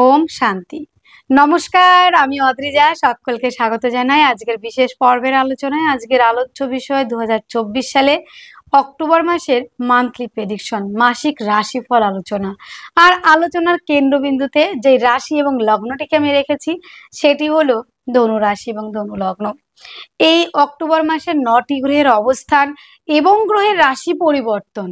ওম শান্তি। নমস্কার, আমি অদ্রিজা। সকলকে স্বাগত জানাই আজকের বিশেষ পর্বের আলোচনায়। আজকের আলোচ্য বিষয় 2024 সালে অক্টোবর মাসের মান্থলি প্রেডিকশন, মাসিক রাশিফল আলোচনা। আর আলোচনার কেন্দ্রবিন্দুতে যে রাশি এবং লগ্নটিকে আমি রেখেছি সেটি হলো ধনু রাশি এবং ধনু লগ্ন। এই অক্টোবর মাসের 9টি গ্রহের অবস্থান এবং গ্রহের রাশি পরিবর্তন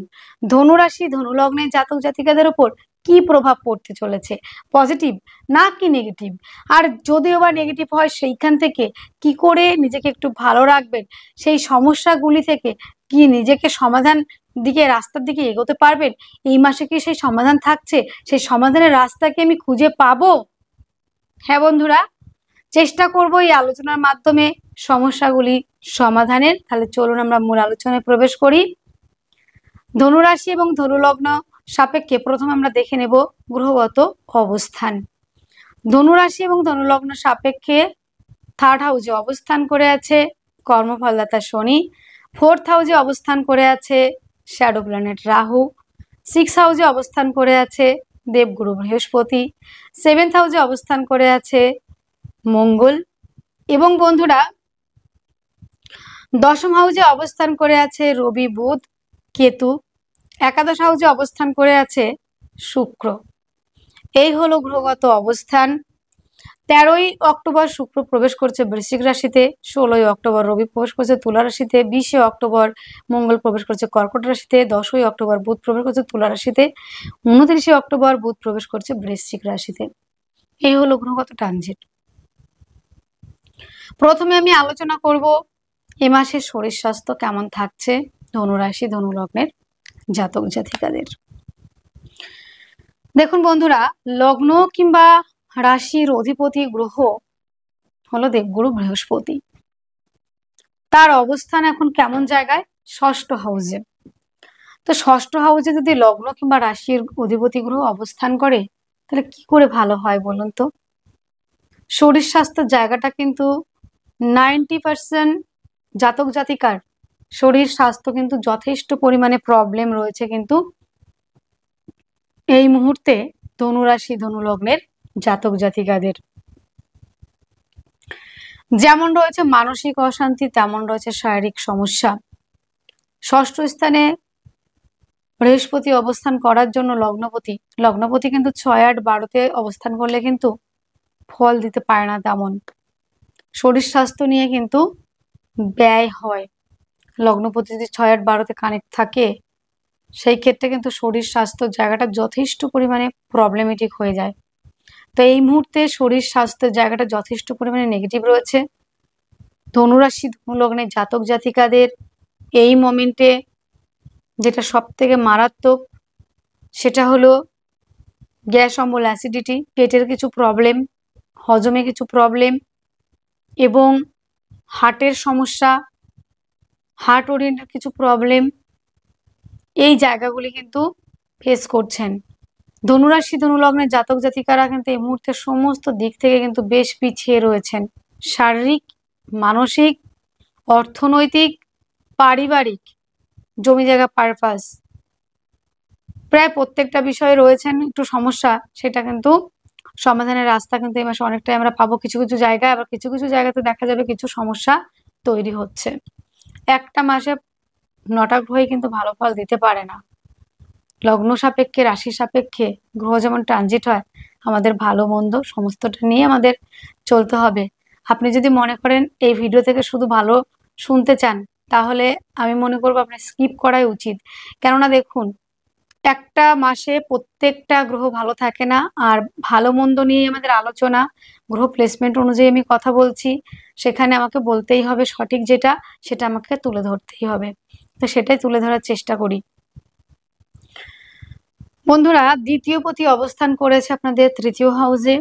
ধনু রাশি ধনু লগ্নের জাতক জাতিকাদের উপর কি প্রভাব পড়তে চলেছে, পজিটিভ না কি নেগেটিভ, আর যদিও বা নেগেটিভ হয় সেইখান থেকে কি করে নিজেকে একটু ভালো রাখবেন, সেই সমস্যাগুলি থেকে কি নিজেকে সমাধান দিকে রাস্তার দিকে এগোতে পারবেন, এই মাসে কি সেই সমাধান থাকছে, সেই সমাধানের রাস্তা কি আমি খুঁজে পাবো? হ্যাঁ বন্ধুরা, চেষ্টা করব এই আলোচনার মাধ্যমে সমস্যাগুলি সমাধানের। তাহলে চলুন আমরা মূল আলোচনায় প্রবেশ করি। ধনুরাশি এবং ধনুলগ্ন সাপেক্ষে প্রথমে আমরা দেখে নেব গ্রহগত অবস্থান। ধনুরাশি এবং ধনুলগ্ন সাপেক্ষে 3rd হাউসে অবস্থান করে আছে কর্মফলদাতা শনি, 4th হাউসে অবস্থান করে আছে শ্যাডো প্ল্যানেট রাহু, 6th হাউসে অবস্থান করে আছে দেবগুরু বৃহস্পতি, 7th হাউসে অবস্থান করে আছে মঙ্গল, এবং বন্ধুরা 10ম হাউসে অবস্থান করে আছে রবি বুধ কেতু, 11th হাউসে অবস্থান করে আছে শুক্র। এই হলো গ্রহগত অবস্থান। 13ই অক্টোবর শুক্র প্রবেশ করছে বৃশ্চিক রাশিতে, 16ই অক্টোবর রবি প্রবেশ করছে তুলা রাশিতে, 20শে অক্টোবর মঙ্গল প্রবেশ করছে কর্কট রাশিতে, 10ই অক্টোবর বুধ প্রবেশ করছে তুলা রাশিতে, 29শে অক্টোবর বুধ প্রবেশ করছে বৃশ্চিক রাশিতে। এই হলো গ্রহগত ট্রানজিট। প্রথমে আমি আলোচনা করব এ মাসের শরীর স্বাস্থ্য কেমন থাকছে ধনুরাশি ধনু লগ্নের জাতক জাতিকাদের। দেখুন বন্ধুরা, লগ্ন কিংবা রাশির অধিপতি গ্রহ হলো দেবগুরু বৃহস্পতি। তার অবস্থান এখন কেমন জায়গায়? 6ষ্ঠ হাউসে। তো 6ষ্ঠ হাউসে যদি লগ্ন কিংবা রাশির অধিপতি গ্রহ অবস্থান করে তাহলে কি করে ভালো হয় বলুন তো? শরীর স্বাস্থ্যের জায়গাটা কিন্তু 90% জাতক জাতিকার শরীর স্বাস্থ্য কিন্তু যথেষ্ট পরিমাণে প্রবলেম রয়েছে কিন্তু এই মুহূর্তে ধনুরাশি ধনু লগ্নের জাতক জাতিকাদের। যেমন রয়েছে মানসিক অশান্তি, তেমন রয়েছে শারীরিক সমস্যা। 6ষ্ঠ স্থানে বৃহস্পতি অবস্থান করার জন্য লগ্নপতি কিন্তু 6, 8, 12তে অবস্থান করলে কিন্তু ফল দিতে পারে না তেমন। শরীর স্বাস্থ্য নিয়ে কিন্তু ব্যয় হয়। লগ্নপতি যদি 6, 8, 12তে কানেক্ট থাকে সেই ক্ষেত্রে কিন্তু শরীর স্বাস্থ্য জায়গাটা যথেষ্ট পরিমাণে প্রবলেমেটিক হয়ে যায়। তো এই মুহূর্তে শরীর স্বাস্থ্যের জায়গাটা যথেষ্ট পরিমাণে নেগেটিভ রয়েছে। ধনুরাশি ধনুলগ্নের জাতক জাতিকাদের এই মোমেন্টে যেটা সব থেকে মারাত্মক সেটা হলো গ্যাস অম্বল অ্যাসিডিটি, পেটের কিছু প্রবলেম, হজমে কিছু প্রবলেম এবং হার্টের সমস্যা, হার্ট ওরিয়েন্টেড কিছু প্রবলেম, এই জায়গাগুলি কিন্তু ফেস করছেন। ধনুরাশি ধনুলগ্নের জাতক জাতিকারা কিন্তু এই মুহূর্তে সমস্ত দিক থেকে কিন্তু বেশ পিছিয়ে রয়েছেন। শারীরিক, মানসিক, অর্থনৈতিক, পারিবারিক, জমি জায়গা পারপাস, প্রায় প্রত্যেকটা বিষয়ে রয়েছেন একটু সমস্যা। সেটা কিন্তু সমাধানের রাস্তা কিন্তু এই মাসে অনেকটাই আমরা পাবো কিছু কিছু জায়গায়, আবার কিছু কিছু জায়গাতে দেখা যাবে কিছু সমস্যা তৈরি হচ্ছে। একটা মাসে 9টা গ্রহই কিন্তু ভালো ফল দিতে পারে না। লগ্ন সাপেক্ষে রাশি সাপেক্ষে গ্রহ যেমন ট্রানজিট হয়, আমাদের ভালো মন্দ সমস্তটা নিয়ে আমাদের চলতে হবে। আপনি যদি মনে করেন এই ভিডিও থেকে শুধু ভালো শুনতে চান তাহলে আমি মনে করবো আপনার স্কিপ করাই উচিত। কেননা দেখুন, একটা মাসে প্রত্যেকটা গ্রহ ভালো থাকে না, আর ভালো মন্দ নিয়ে আমাদের আলোচনা, গ্রহ প্লেসমেন্ট অনুযায়ী আমি কথা বলছি, সেখানে আমাকে বলতেই হবে সঠিক যেটা সেটা আমাকে তুলে ধরতেই হবে। তো সেটাই তুলে ধরার চেষ্টা করি। বন্ধুরা, দ্বিতীয় পতি অবস্থান করেছে আপনাদের 3য় হাউসে।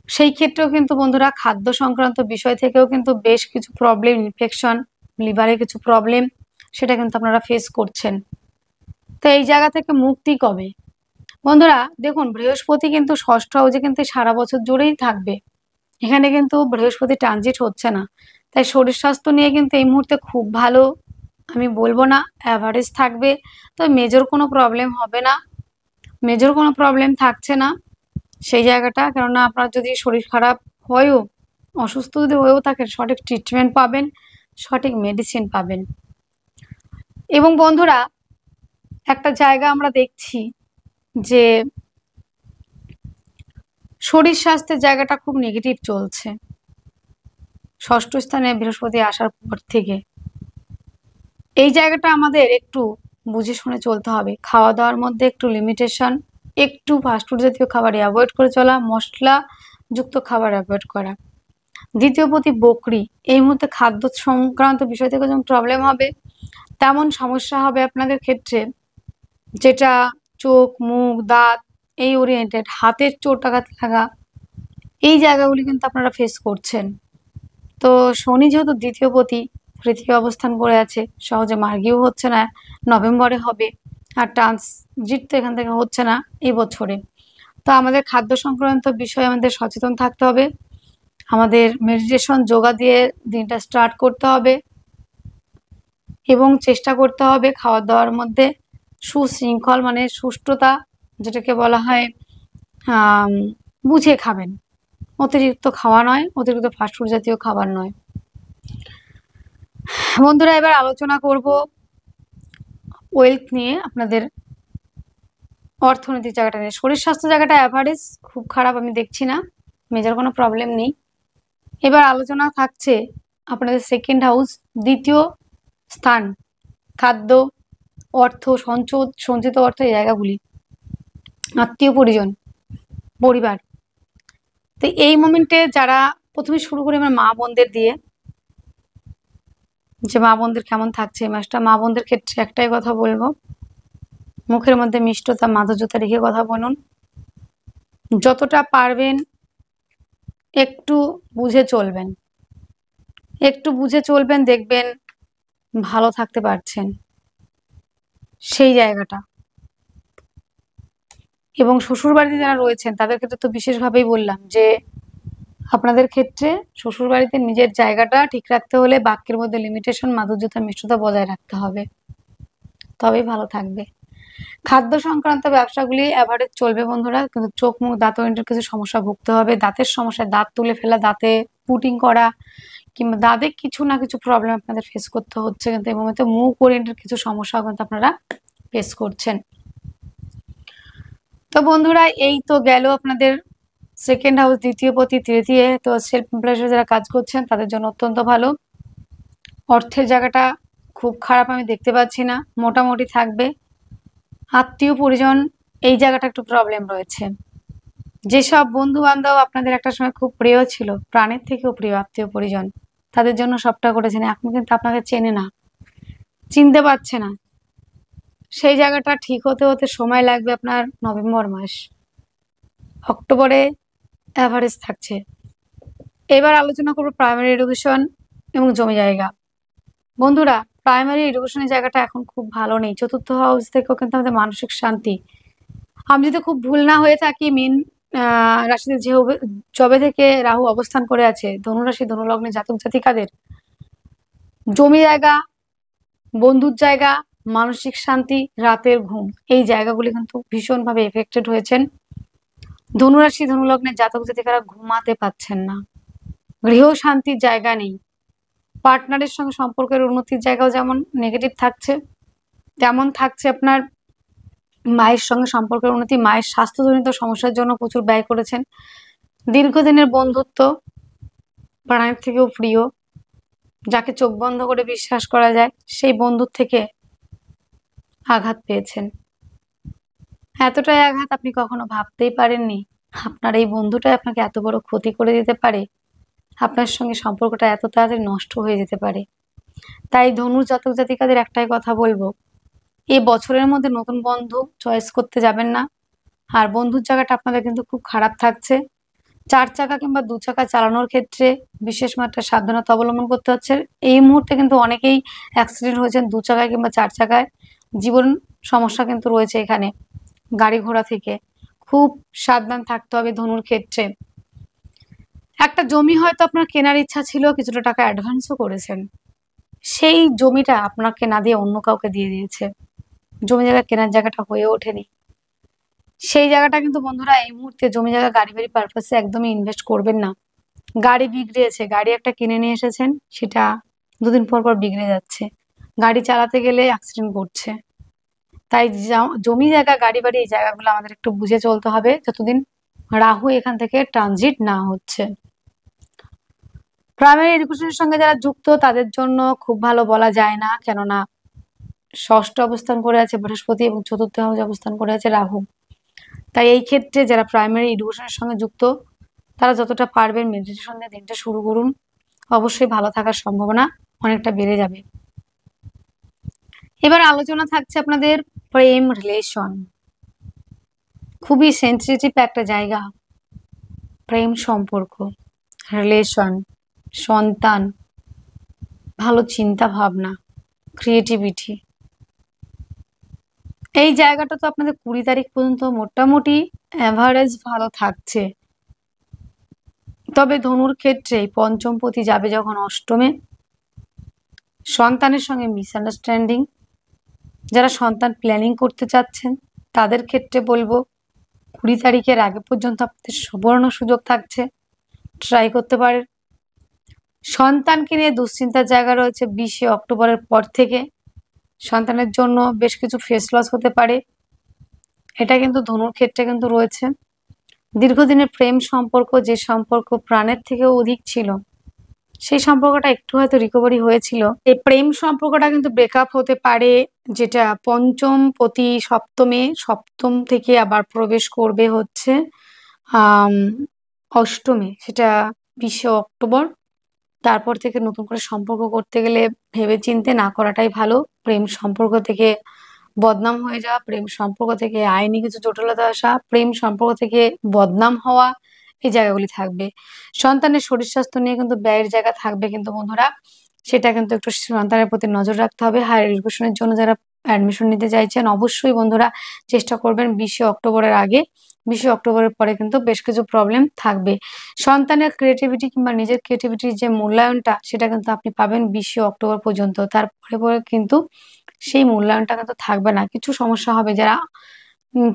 সেই ক্ষেত্রেও কিন্তু বন্ধুরা খাদ্য সংক্রান্ত বিষয় থেকেও কিন্তু বেশ কিছু প্রবলেম, ইনফেকশন, লিভারে কিছু প্রবলেম, সেটা কিন্তু আপনারা ফেস করছেন। তো এই জায়গা থেকে মুক্তি কবে? বন্ধুরা দেখুন, বৃহস্পতি কিন্তু 6ষ্ঠ হাউসে কিন্তু সারা বছর জুড়েই থাকবে। এখানে কিন্তু বৃহস্পতি ট্রানজিট হচ্ছে না, তাই শরীর স্বাস্থ্য নিয়ে কিন্তু এই মুহূর্তে খুব ভালো আমি বলবো না, অ্যাভারেজ থাকবে। তো মেজর কোনো প্রবলেম হবে না, মেজর কোনো প্রবলেম থাকছে না। সেই জায়গাটা, কেননা আপনার যদি শরীর খারাপ হয়েও, অসুস্থ যদি হয়েও থাকেন, সঠিক ট্রিটমেন্ট পাবেন, সঠিক মেডিসিন পাবেন। এবং বন্ধুরা, একটা জায়গা আমরা দেখছি যে শরীর স্বাস্থ্যের জায়গাটা খুব নেগেটিভ চলছে ষষ্ঠ স্থানে বৃহস্পতি আসার পর থেকে। এই জায়গাটা আমাদের একটু বুঝে শুনে চলতে হবে। খাওয়া দাওয়ার মধ্যে একটু লিমিটেশন, একটু ফাস্টফুড জাতীয় খাবার অ্যাভয়েড করে চলা, মশলা যুক্ত খাবার অ্যাভয়েড করা। দ্বিতীয় পতি বকরি, এই মুহূর্তে খাদ্য সংক্রান্ত বিষয় থেকে যেমন প্রবলেম হবে, তেমন সমস্যা হবে আপনাদের ক্ষেত্রে, যেটা চোখ, মুখ, দাঁত এই ওরিয়েন্টেড, হাতের চোট আঘাত লাগা, এই জায়গাগুলি কিন্তু আপনারা ফেস করছেন। তো শনি যেহেতু দ্বিতীয় পতি পৃথিবী অবস্থান করে আছে, সহজে মার্গীও হচ্ছে না, নভেম্বরে হবে, আর ট্রানজিট তো এখান থেকে হচ্ছে না এই বছরে। তো আমাদের খাদ্য সংক্রান্ত বিষয়ে আমাদের সচেতন থাকতে হবে, আমাদের মেডিটেশন যোগা দিয়ে দিনটা স্টার্ট করতে হবে, এবং চেষ্টা করতে হবে খাওয়া দাওয়ার মধ্যে সুশৃঙ্খল, মানে সুষ্ঠুতা, যেটাকে বলা হয় বুঝে খাবেন। অতিরিক্ত খাওয়া নয়, অতিরিক্ত ফাস্টফুড জাতীয় খাবার নয়। বন্ধুরা, এবার আলোচনা করব ওয়েলথ নিয়ে, আপনাদের অর্থনৈতিক জায়গাটা নিয়ে। শরীর স্বাস্থ্য জায়গাটা অ্যাভারেজ, খুব খারাপ আমি দেখছি না, মেজর কোনো প্রবলেম নেই। এবার আলোচনা থাকছে আপনাদের সেকেন্ড হাউস, দ্বিতীয় স্থান, খাদ্য, অর্থ, সঞ্চিত অর্থ, এই জায়গাগুলি, আত্মীয় পরিজন, পরিবার। তো এই মোমেন্টে যারা, প্রথমে শুরু করি আমার মা বোনদের দিয়ে, যে মা বোনদের কেমন থাকছে এই মাসটা। মা বোনদের ক্ষেত্রে একটাই কথা বলবো, মুখের মধ্যে মিষ্টতা, মাধুর্যতা রেখে কথা বলুন। যতটা পারবেন একটু বুঝে চলবেন, একটু বুঝে চলবেন, দেখবেন ভালো থাকতে পারছেন সেই জায়গাটা। এবং শ্বশুরবাড়িতে যারা রয়েছেন তাদের ক্ষেত্রে তো বিশেষভাবেই বললাম যে আপনাদের ক্ষেত্রে শ্বশুরবাড়িতে নিজের জায়গাটা ঠিক রাখতে হলে বাক্যের মধ্যে লিমিটেশন, মাধুর্যতা, মিষ্টতা বজায় রাখতে হবে, তবেই ভালো থাকবে। খাদ্য সংক্রান্ত ব্যবসাগুলি অ্যাভারেজ চলবে বন্ধুরা, কিন্তু চোখ, মুখ, দাঁত ওরিয়েন্টেড কিছু সমস্যা ভুগতে হবে। দাঁতের সমস্যা, দাঁত তুলে ফেলা, দাঁতে পুটিং করা, কিংবা দাঁতে কিছু না কিছু প্রবলেম আপনাদের ফেস করতে হচ্ছে, কিন্তু এই মুহূর্তে মুখ ওরিয়েন্টেড কিছু সমস্যা কিন্তু আপনারা ফেস করছেন। তো বন্ধুরা, এই তো গেল আপনাদের সেকেন্ড হাউস, দ্বিতীয় পতি, তৃতীয়। তো সেলফ এমপ্লয়েড যারা কাজ করছেন তাদের জন্য অত্যন্ত ভালো। অর্থের জায়গাটা খুব খারাপ আমি দেখতে পাচ্ছি না, মোটামুটি থাকবে। আত্মীয় পরিজন, এই জায়গাটা একটু প্রবলেম রয়েছে। যেসব বন্ধু বান্ধব আপনাদের একটা সময় খুব প্রিয় ছিল, প্রাণের থেকেও প্রিয় আত্মীয় পরিজন, তাদের জন্য সবটা করেছেন, এখন কিন্তু আপনাকে চেনে না, চিনতে পারছে না। সেই জায়গাটা ঠিক হতে হতে সময় লাগবে আপনার নভেম্বর মাস, অক্টোবরে অ্যাভারেজ থাকছে। এবার আলোচনা করবো প্রাইমারি এডুকেশন এবং জমি জায়গা। বন্ধুরা, প্রাইমারি এডুকেশনের জায়গাটা এখন খুব ভালো নেই। চতুর্থ হাউস থেকেও কিন্তু আমাদের মানসিক শান্তি, আমি যদি খুব ভুল না হয়ে থাকি, মিন রাশিতে যে জবে থেকে রাহু অবস্থান করে আছে, ধনুরাশি ধনুলগ্নে জাতক জাতিকাদের জমি জায়গা, বন্ধুর জায়গা, মানসিক শান্তি, রাতের ঘুম, এই জায়গাগুলি কিন্তু ভীষণভাবে এফেক্টেড হয়েছেন। ধনুরাশি ধনুলগ্নের জাতক জাতিকারা ঘুমাতে পাচ্ছেন না, গৃহ শান্তির জায়গা নেই, পার্টনারের সঙ্গে সম্পর্কের উন্নতির জায়গাও যেমন নেগেটিভ থাকছে, তেমন থাকছে আপনার মায়ের সঙ্গে সম্পর্কের উন্নতি। মায়ের স্বাস্থ্যজনিত সমস্যার জন্য প্রচুর ব্যয় করেছেন। দীর্ঘদিনের বন্ধুত্ব, প্রাণের থেকেও প্রিয়, যাকে চোখ বন্ধ করে বিশ্বাস করা যায়, সেই বন্ধুর থেকে আঘাত পেয়েছেন। এতটাই আঘাত আপনি কখনো ভাবতেই পারেননি, আপনার এই বন্ধুটাই আপনাকে এত বড় ক্ষতি করে দিতে পারে, আপনার সঙ্গে সম্পর্কটা এত তাড়াতাড়ি নষ্ট হয়ে যেতে পারে। তাই ধনু জাতক জাতিকাদের একটাই কথা বলবো, এই বছরের মধ্যে নতুন বন্ধু চয়েস করতে যাবেন না। আর বন্ধুর জায়গাটা আপনাদের কিন্তু খুব খারাপ থাকছে। 4 চাকা কিংবা 2 চাকা চালানোর ক্ষেত্রে বিশেষ মাত্রায় সাবধানতা অবলম্বন করতে হচ্ছে। এই মুহূর্তে কিন্তু অনেকেই অ্যাক্সিডেন্ট হয়েছেন 2 চাকায় কিংবা 4 চাকায়, জীবন সমস্যা কিন্তু রয়েছে এখানে, গাড়ি ঘোড়া থেকে খুব সাবধান থাকতে হবে ধনুর ক্ষেত্রে। একটা জমি হয়তো আপনার কেনার ইচ্ছা ছিল, কিছুটা টাকা অ্যাডভান্সও করেছেন, সেই জমিটা আপনাকে না দিয়ে অন্য কাউকে দিয়ে দিয়েছে, জমি জায়গা কেনার জায়গাটা হয়ে ওঠেনি, সেই জায়গাটা কিন্তু বন্ধুরা এই মুহূর্তে জমি জায়গা গাড়ি বাড়ি পারপাসে একদমই ইনভেস্ট করবেন না। গাড়ি বিগড়েছে, গাড়ি একটা কিনে নিয়ে এসেছেন, সেটা দুদিন পর পর বিগড়ে যাচ্ছে, গাড়ি চালাতে গেলে অ্যাক্সিডেন্ট ঘটছে। তাই জমি জায়গা গাড়ি বাড়ি এই জায়গাগুলো আমাদের একটু বুঝে চলতে হবে, যতদিন রাহু এখান থেকে ট্রানজিট না হচ্ছে। প্রাইমারি এডুকেশনের সঙ্গে যারা যুক্ত তাদের জন্য খুব ভালো বলা যায় না, কেননা ষষ্ঠ অবস্থান করে আছে বৃহস্পতি এবং চতুর্থ হাউসে অবস্থান করে আছে রাহু। তাই এই ক্ষেত্রে যারা প্রাইমারি এডুকেশনের সঙ্গে যুক্ত তারা যতটা পারবেন মেডিটেশন দিয়ে দিনটা শুরু করুন, অবশ্যই ভালো থাকার সম্ভাবনা অনেকটা বেড়ে যাবে। এবার আলোচনা থাকছে আপনাদের প্রেম রিলেশন, খুবই সেন্সিটিভ একটা জায়গা। প্রেম সম্পর্ক, রিলেশন, সন্তান, ভালো চিন্তা ভাবনা, ক্রিয়েটিভিটি, এই জায়গাটা তো আপনাদের 20 তারিখ পর্যন্ত মোটামুটি অ্যাভারেজ ভালো থাকছে। তবে ধনুর ক্ষেত্রে পঞ্চমপতি যাবে যখন অষ্টমে, সন্তানের সঙ্গে মিসআন্ডারস্ট্যান্ডিং, যারা সন্তান প্ল্যানিং করতে চাচ্ছেন তাদের ক্ষেত্রে বলবো 20 তারিখের আগে পর্যন্ত আপনাদের সুবর্ণ সুযোগ থাকছে, ট্রাই করতে পারেন। সন্তানকে নিয়ে দুশ্চিন্তার জায়গা রয়েছে 20 অক্টোবরের পর থেকে, সন্তানের জন্য বেশ কিছু ফেস লস হতে পারে, এটা কিন্তু ধনুর ক্ষেত্রে কিন্তু রয়েছে। দীর্ঘদিনের প্রেম সম্পর্ক, যে সম্পর্ক প্রাণের থেকেও অধিক ছিল, সেই সম্পর্কটা একটু হয়তো রিকভারি হয়েছিল, এই প্রেম সম্পর্কটা কিন্তু ব্রেকআপ হতে পারে, যেটা পঞ্চম পতি সপ্তমে, সপ্তম থেকে আবার প্রবেশ করবে হচ্ছে অষ্টমে, সেটা 20 অক্টোবর। তারপর থেকে নতুন করে সম্পর্ক করতে গেলে ভেবে চিন্তে না করাটাই ভালো। প্রেম সম্পর্ক থেকে বদনাম হয়ে যাওয়া, প্রেম সম্পর্ক থেকে আইনি কিছু জটিলতা আসা, প্রেম সম্পর্ক থেকে বদনাম হওয়া, এই জায়গাগুলি থাকবে। সন্তানের শরীর স্বাস্থ্য নিয়ে কিন্তু ব্যয়ের জায়গা থাকবে, কিন্তু বন্ধুরা সেটা কিন্তু একটু সন্তানের প্রতি নজর রাখতে হবে। হায়ার এডুকেশনের জন্য যারা অ্যাডমিশন নিতে চাইছেন অবশ্যই বন্ধুরা চেষ্টা করবেন 20 অক্টোবরের আগে। 20 অক্টোবরের পরে কিন্তু বেশ কিছু প্রবলেম থাকবে। সন্তানের ক্রিয়েটিভিটি কিংবা নিজের ক্রিয়েটিভিটির যে মূল্যায়নটা সেটা কিন্তু আপনি পাবেন 20 অক্টোবর পর্যন্ত, তারপরে পরে কিন্তু সেই মূল্যায়নটা কিন্তু থাকবে না। কিছু সমস্যা হবে যারা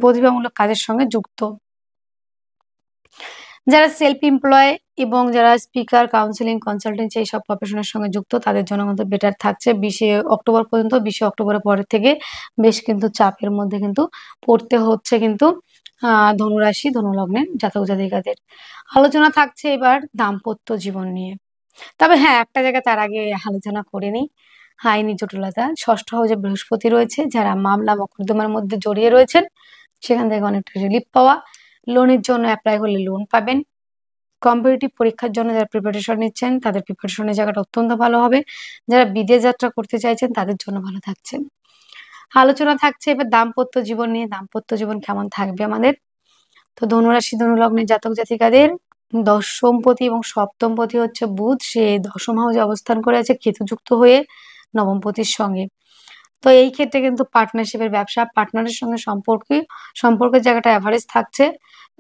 প্রতিভামূলক কাজের সঙ্গে যুক্ত, যারা সেলফ এমপ্লয় এবং যারা স্পিকার, কাউন্সিলিং, কনসালটেন্সি এইসব প্রফেশনের সঙ্গে যুক্ত তাদের জন্য কিন্তু বেটার থাকছে 20 অক্টোবর পর্যন্ত। 20 অক্টোবরের পরের থেকে বেশ কিন্তু চাপের মধ্যে কিন্তু পড়তে হচ্ছে কিন্তু ধনুরাশি ধনুলগ্নের জাতক জাতিকাদের। আলোচনা থাকছে এবার দাম্পত্য জীবন নিয়ে। তবে হ্যাঁ, একটা জায়গা তার আগে আলোচনা করে নিই, আইনি জটিলতা। ষষ্ঠ হাউসে বৃহস্পতি রয়েছে, যারা মামলা মকদ্দমার মধ্যে জড়িয়ে রয়েছেন সেখান থেকে অনেকটা রিলিফ পাওয়া, লোনের জন্য অ্যাপ্লাই করলে লোন পাবেন, কম্পিটিটিভ পরীক্ষার জন্য যারা প্রিপারেশন নিচ্ছেন তাদের প্রিপারেশনের জায়গাটা অত্যন্ত ভালো হবে, যারা বিদেশ যাত্রা করতে চাইছেন তাদের জন্য ভালো থাকছে। আলোচনা থাকছে এবার দাম্পত্য জীবন নিয়ে। দাম্পত্য জীবন কেমন থাকবে আমাদের? তো ধনুরাশি ধনুলগ্নের জাতক জাতিকাদের দশমপতি এবং সপ্তমপতি হচ্ছে বুধ, সে দশম হাউসে অবস্থান করে আছে কেতুযুক্ত হয়ে নবমপতির সঙ্গে। তো এই ক্ষেত্রে কিন্তু পার্টনারশিপের ব্যবসা, পার্টনারের সঙ্গে সম্পর্কের জায়গাটা অ্যাভারেজ থাকছে।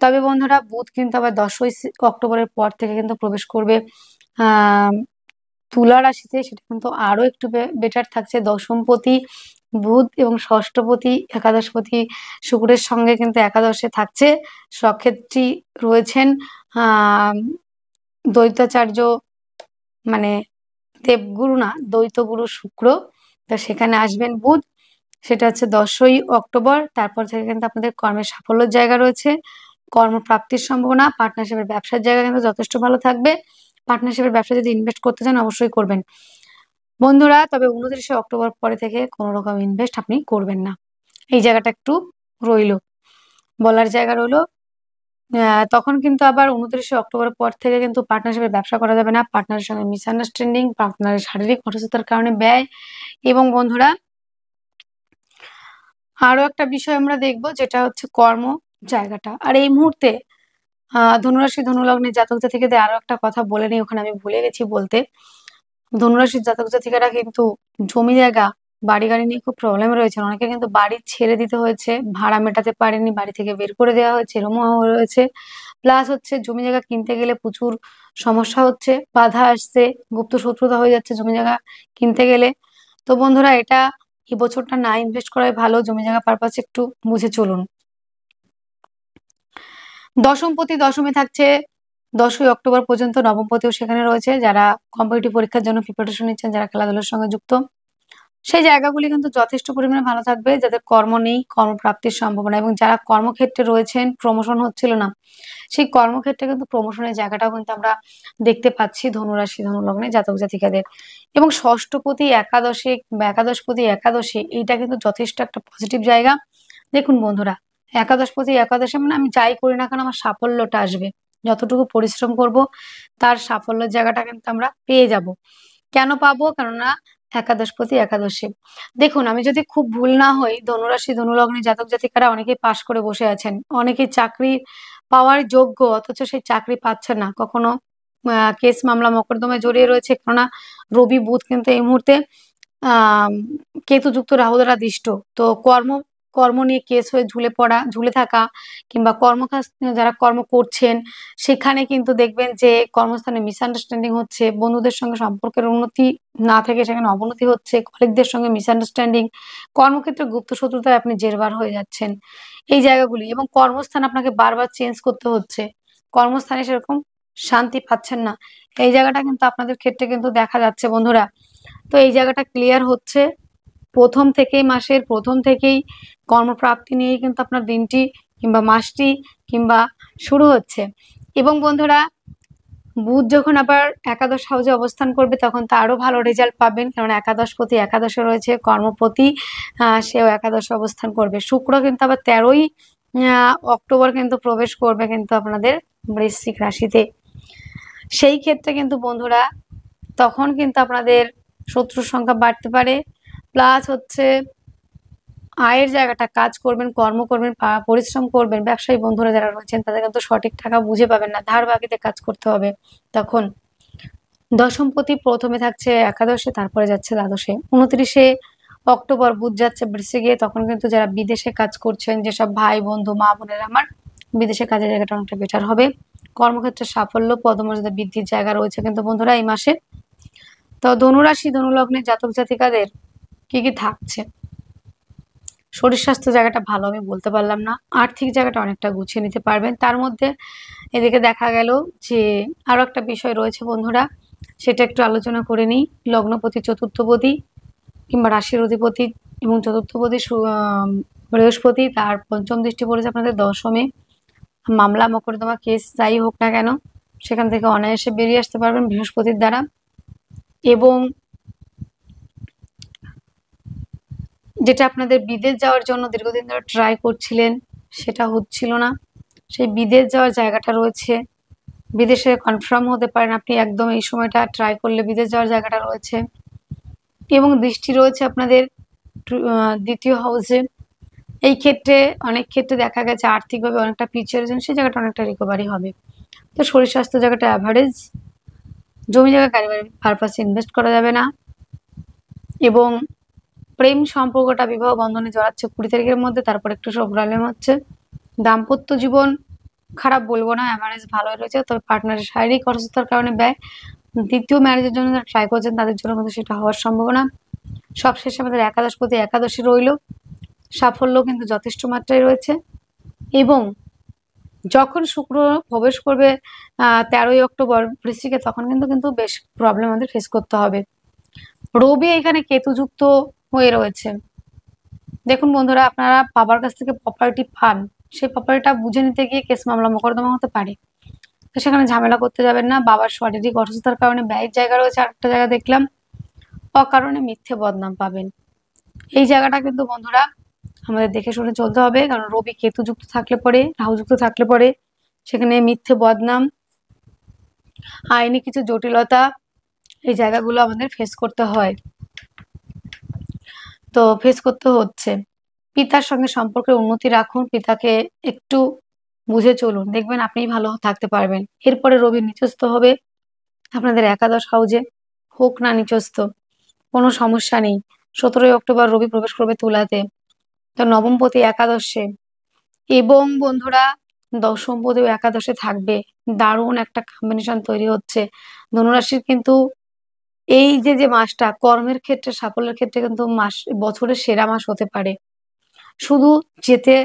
তবে বন্ধুরা বুধ কিন্তু আবার 10ই অক্টোবরের পর থেকে কিন্তু প্রবেশ করবে আহ তুলা রাশিতে, সেটা কিন্তু আরো একটু বেটার থাকছে। দশমপতি বুধ এবং ষষ্ঠপতি একাদশপতি শুক্রের সঙ্গে কিন্তু একাদশে থাকছে। সক্ষেত্রী রয়েছেন দ্বৈতাচার্য, মানে দেবগুরু না, দ্বৈতগুরু শুক্র। তা সেখানে আসবেন বুধ, সেটা হচ্ছে 10ই অক্টোবর। তারপর থেকে কিন্তু আপনাদের কর্মের সাফল্যের জায়গা রয়েছে, কর্মপ্রাপ্তির সম্ভাবনা, পার্টনারশিপের ব্যবসার জায়গা কিন্তু যথেষ্ট ভালো থাকবে। পার্টনারশিপের ব্যবসা যদি ইনভেস্ট করতে চান অবশ্যই করবেন বন্ধুরা। তবে 29শে অক্টোবর পরে থেকে কোনো রকম ইনভেস্ট আপনি করবেন না, এই জায়গাটা একটু রইল, বলার জায়গা রইলো। তখন কিন্তু আবার 29শে অক্টোবরের পর থেকে কিন্তু পার্টনারশিপের ব্যবসা করা যাবে না। পার্টনারের সঙ্গে মিসআন্ডারস্ট্যান্ডিং, পার্টনারের শারীরিক অসুস্থতার কারণে ব্যয়। এবং বন্ধুরা আরো একটা বিষয় আমরা দেখব, যেটা হচ্ছে কর্ম জায়গাটা। আর এই মুহূর্তে ধনুরাশি ধনুলগ্নের জাতক জাতিকাদের আরো একটা কথা বলে নিই, ওখানে আমি ভুলে গেছি বলতে। ধনুরাশির জাতক জাতিকারা কিন্তু জমি জায়গা, বাড়ি গাড়ি নিয়ে খুব প্রবলেম রয়েছে, অনেকে কিন্তু বাড়ি ছেড়ে দিতে হয়েছে, ভাড়া মেটাতে পারেনি, বাড়ি থেকে বের করে দেওয়া হয়েছে, এরকমও রয়েছে। প্লাস হচ্ছে জমি জায়গা কিনতে গেলে প্রচুর সমস্যা হচ্ছে, বাধা আসছে, গুপ্ত শত্রুতা হয়ে যাচ্ছে জমি জায়গা কিনতে গেলে। তো বন্ধুরা এটা এই বছরটা না ইনভেস্ট করাই ভালো, জমি জায়গা পারপাস একটু বুঝে চলুন। দশমপতি দশমে থাকছে 10ই অক্টোবর পর্যন্ত, নবমপতিও সেখানে রয়েছে। যারা কম্পিটিটিভ পরীক্ষার জন্য প্রিপারেশন নিচ্ছেন, যারা খেলাধুলার সঙ্গে যুক্ত, সেই জায়গাগুলি কিন্তু যথেষ্ট পরিমাণে ভালো থাকবে। যাদের কর্ম নেই, কর্মপ্রাপ্তির সম্ভাবনা, এবং যারা কর্মক্ষেত্রে রয়েছেন, প্রমোশন হচ্ছিল না, সেই কর্মক্ষেত্রে কিন্তু প্রমোশনের জায়গাটাও কিন্তু আমরা দেখতে পাচ্ছি ধনুরাশি ধনুলগ্নে জাতক জাতিকাদের। এবং ষষ্ঠপতি একাদশে বা একাদশপতি একাদশে, এইটা কিন্তু যথেষ্ট একটা পজিটিভ জায়গা। দেখুন বন্ধুরা, একাদশপতি একাদশে মানে আমি যাই করি না কেন আমার সাফল্যটা আসবে, যতটুকু পরিশ্রম করব তার সাফল্যের জায়গাটা কিন্তু আমরা পেয়ে যাব। কেন পাবো? কেননা একাদশপতি একাদশে। দেখুন, আমি যদি খুব ভুল না হই, ধনুরাশি ধনুলগ্নে জাতক জাতিকারা অনেকেই পাশ করে বসে আছেন, অনেকেই চাকরি পাওয়ার যোগ্য, অথচ সেই চাকরি পাচ্ছে না। কখনো কেস মামলা মকদ্দমায় জড়িয়ে রয়েছে, কেননা রবি বুধ কিন্তু এই মুহূর্তে আহ কেতুযুক্ত রাহু দ্বারা দিষ্ট। তো কর্ম নিয়ে কেস হয়ে ঝুলে থাকা, কিংবা কর্মকাজ যারা কর্ম করছেন সেখানে কিন্তু দেখবেন যে কর্মস্থানে মিসআন্ডারস্ট্যান্ডিং হচ্ছে, বন্ধুদের সঙ্গে সম্পর্কের উন্নতি না থেকে সেখানে অবনতি হচ্ছে, কলিগদের সঙ্গে মিসআন্ডারস্ট্যান্ডিং, কর্মক্ষেত্রে গুপ্ত শত্রুতায় আপনি জেরবার হয়ে যাচ্ছেন, এই জায়গাগুলি। এবং কর্মস্থান আপনাকে বারবার চেঞ্জ করতে হচ্ছে, কর্মস্থানে সেরকম শান্তি পাচ্ছেন না, এই জায়গাটা কিন্তু আপনাদের ক্ষেত্রে কিন্তু দেখা যাচ্ছে বন্ধুরা। তো এই জায়গাটা ক্লিয়ার হচ্ছে মাসের প্রথম থেকেই কর্মপ্রাপ্তি নিয়েই কিন্তু আপনার দিনটি কিংবা মাসটি কিংবা শুরু হচ্ছে। এবং বন্ধুরা, বুধ যখন আবার একাদশ হাউসে অবস্থান করবে তখন তো আরো ভালো রেজাল্ট পাবেন, কারণ একাদশপতি একাদশে রয়েছে, কর্মপতি সেও একাদশে অবস্থান করবে। শুক্র কিন্তু আবার 13ই অক্টোবর কিন্তু প্রবেশ করবে কিন্তু আপনাদের বৃশ্চিক রাশিতে। সেই ক্ষেত্রে কিন্তু বন্ধুরা তখন কিন্তু আপনাদের শত্রুর সংখ্যা বাড়তে পারে, প্লাস হচ্ছে আয়ের জায়গাটা, কাজ করবেন, কর্ম করবেন, পরিশ্রম করবেন, ব্যবসায়ী বন্ধুরা যারা রয়েছেন তাদের কিন্তু সঠিক টাকা বুঝে পাবেন না, ধার বাকিতে কাজ করতে হবে। তখন দশমপতি প্রথমে থাকছে একাদশে, তারপরে যাচ্ছে দ্বাদশে। 29শে অক্টোবর বুধ যাচ্ছে বৃশ্চিকে, তখন কিন্তু যারা বিদেশে কাজ করছেন, যেসব ভাই বন্ধু মা বোনেরা আমার, বিদেশে কাজের জায়গাটা অনেকটা বেটার হবে। কর্মক্ষেত্রে সাফল্য, পদমর্যাদা বৃদ্ধির জায়গা রয়েছে কিন্তু বন্ধুরা এই মাসে। তো ধনুরাশি ধনুলগ্নে জাতক জাতিকাদের কি কি থাকছে? শরীর স্বাস্থ্য জায়গাটা ভালো আমি বলতে পারলাম না, আর্থিক জায়গাটা অনেকটা গুছিয়ে নিতে পারবেন। তার মধ্যে এদিকে দেখা গেল যে আরো একটা বিষয় রয়েছে বন্ধুরা, সেটা একটু আলোচনা করে নিই। লগ্নপতি চতুর্থপতি কিংবা রাশির অধিপতি এবং চতুর্থপতি বৃহস্পতি, তার পঞ্চম দৃষ্টি পড়েছে আপনাদের দশমে। মামলা মকদ্দমা কেস যাই হোক না কেন সেখান থেকে অনায়াসে বেরিয়ে আসতে পারবেন বৃহস্পতির দ্বারা। এবং যেটা আপনাদের বিদেশ যাওয়ার জন্য দীর্ঘদিন ধরে ট্রাই করছিলেন, সেটা হচ্ছিল না, সেই বিদেশ যাওয়ার জায়গাটা রয়েছে, বিদেশে কনফার্ম হতে পারেন আপনি একদম এই সময়টা ট্রাই করলে বিদেশ যাওয়ার জায়গাটা রয়েছে। এবং দৃষ্টি রয়েছে আপনাদের দ্বিতীয় হাউসে। এই ক্ষেত্রে অনেক ক্ষেত্রে দেখা গেছে আর্থিকভাবে অনেকটা পিছিয়ে রয়েছেন, সেই জায়গাটা অনেকটা রিকভারি হবে। তো শরীর স্বাস্থ্য জায়গাটা অ্যাভারেজ, জমি জায়গা গাড়ি বাড়ি পারপাসে ইনভেস্ট করা যাবে না। এবং প্রেম সম্পর্কটা বিবাহ বন্ধনে জড়াচ্ছে 20 তারিখের মধ্যে, তারপর একটু সব প্রবলেম হচ্ছে। দাম্পত্য জীবন খারাপ বলবো না, অ্যাভারেজ ভালোই রয়েছে, তবে পার্টনারের শারীরিক অসুস্থতার কারণে ব্যয়। দ্বিতীয় ম্যারেজের জন্য যারা ট্রাই করছেন তাদের জন্য কিন্তু সেটা হওয়ার সম্ভাবনা। সবশেষে আমাদের একাদশপতি একাদশী রইল, সাফল্য কিন্তু যথেষ্ট মাত্রায় রয়েছে। এবং যখন শুক্র প্রবেশ করবে 13ই অক্টোবর বৃশ্চিকে, তখন কিন্তু বেশ প্রবলেম আমাদের ফেস করতে হবে। রবি এখানে কেতুযুক্ত হয়ে রয়েছে। দেখুন বন্ধুরা, আপনারা বাবার কাছ থেকে প্রপার্টি পান, সেই প্রপার্টিটা বুঝে নিতে গিয়ে কেস মামলা মোকদ্দমা হতে পারে, তো সেখানে ঝামেলা করতে যাবেন না। বাবার শারীরিক অসুস্থতার কারণে ব্যয়ের জায়গা রয়েছে, আরেকটা জায়গা দেখলাম অকারণে মিথ্যে বদনাম পাবেন। এই জায়গাটা কিন্তু বন্ধুরা আমাদের দেখে শুনে চলতে হবে, কারণ রবি কেতু যুক্ত থাকলে পরে, রাহু যুক্ত থাকলে পরে সেখানে মিথ্যে বদনাম, আইনি কিছু জটিলতা, এই জায়গাগুলো আমাদের ফেস করতে হয়, তো ফেস করতে হচ্ছে। পিতার সঙ্গে সম্পর্কের উন্নতি রাখুন, পিতাকে একটু বুঝে চলুন, দেখবেন আপনি ভালো থাকতে পারবেন। এরপরে রবি নিচস্থ হবে আপনাদের একাদশ হাউজে, হোক না নিচস্থ কোনো সমস্যা নেই। 17ই অক্টোবর রবি প্রবেশ করবে তুলাতে, তো নবমপতি একাদশে। এবং বন্ধুরা দশমপতিও একাদশে থাকবে, দারুণ একটা কম্বিনেশন তৈরি হচ্ছে। ধনুরাশির কিন্তু এই যে মাসটা কর্মের ক্ষেত্রে সাফল্যের ক্ষেত্রে কিন্তু বছরের সেরা মাস হতে পারে। শুধু যেতে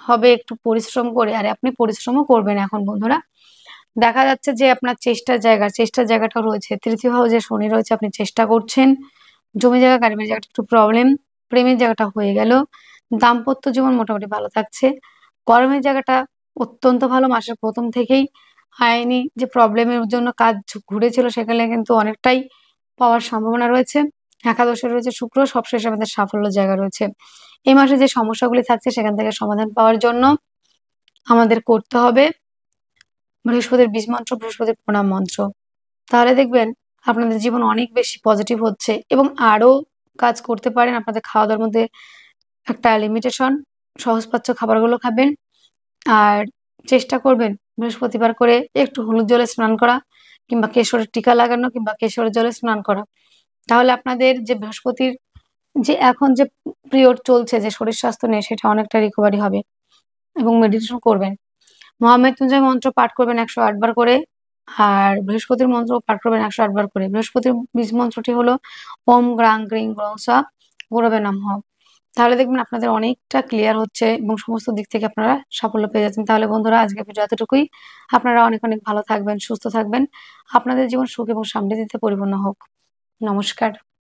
হবে একটু পরিশ্রম করে, আর আপনি পরিশ্রমও করবেন এখন বন্ধুরা। দেখা যাচ্ছে যে আপনার চেষ্টার জায়গাটাও রয়েছে, তৃতীয় হাউসে শনি রয়েছে, আপনি চেষ্টা করছেন। জমি জায়গা গাড়ি বাড়ির জায়গাটা একটু প্রবলেম, প্রেমের জায়গাটা হয়ে গেল, দাম্পত্য জীবন মোটামুটি ভালো থাকছে, কর্মের জায়গাটা অত্যন্ত ভালো। মাসের প্রথম থেকেই আইনি যে প্রবলেমের জন্য কাজ ঘুরেছিল সেখানে কিন্তু অনেকটাই পাওয়ার সম্ভাবনা রয়েছে। একাদশে রয়েছে শুক্র, সবশেষে আমাদের সাফল্য জায়গা রয়েছে। এই মাসে যে সমস্যাগুলি থাকছে সেখান থেকে সমাধান পাওয়ার জন্য আমাদের করতে হবে বৃহস্পতির বীজ মন্ত্র, বৃহস্পতির প্রণাম মন্ত্র। তাহলে দেখবেন আপনাদের জীবন অনেক বেশি পজিটিভ হচ্ছে এবং আরো কাজ করতে পারেন। আপনাদের খাওয়া দাওয়ার মধ্যে একটা লিমিটেশন, সহজপাচ্য খাবারগুলো খাবেন। আর চেষ্টা করবেন বৃহস্পতিবার করে একটু হলুদ জলে স্নান করা, কিংবা কেশরের টিকা লাগানো, কিংবা কেশরের জলে স্নান করা। তাহলে আপনাদের যে বৃহস্পতির যে এখন যে পিরিয়ড চলছে, যে শরীর স্বাস্থ্য নিয়ে, সেটা অনেকটা রিকভারি হবে। এবং মেডিটেশন করবেন, মহামৃত্যুঞ্জয় মন্ত্র পাঠ করবেন 108 বার করে, আর বৃহস্পতির মন্ত্র পাঠ করবেন 108 বার করে। বৃহস্পতির বীজ মন্ত্রটি হলো ওম গ্রাং গ্রিং গ্রং সা গুরবে নমঃ। তাহলে দেখবেন আপনাদের অনেকটা ক্লিয়ার হচ্ছে এবং সমস্ত দিক থেকে আপনারা সাফল্য পেয়ে যাচ্ছেন। তাহলে বন্ধুরা, আজকে ভিডিও এতটুকুই। আপনারা অনেক অনেক ভালো থাকবেন, সুস্থ থাকবেন। আপনাদের জীবন সুখ এবং সমৃদ্ধিতে পরিপূর্ণ হোক। নমস্কার।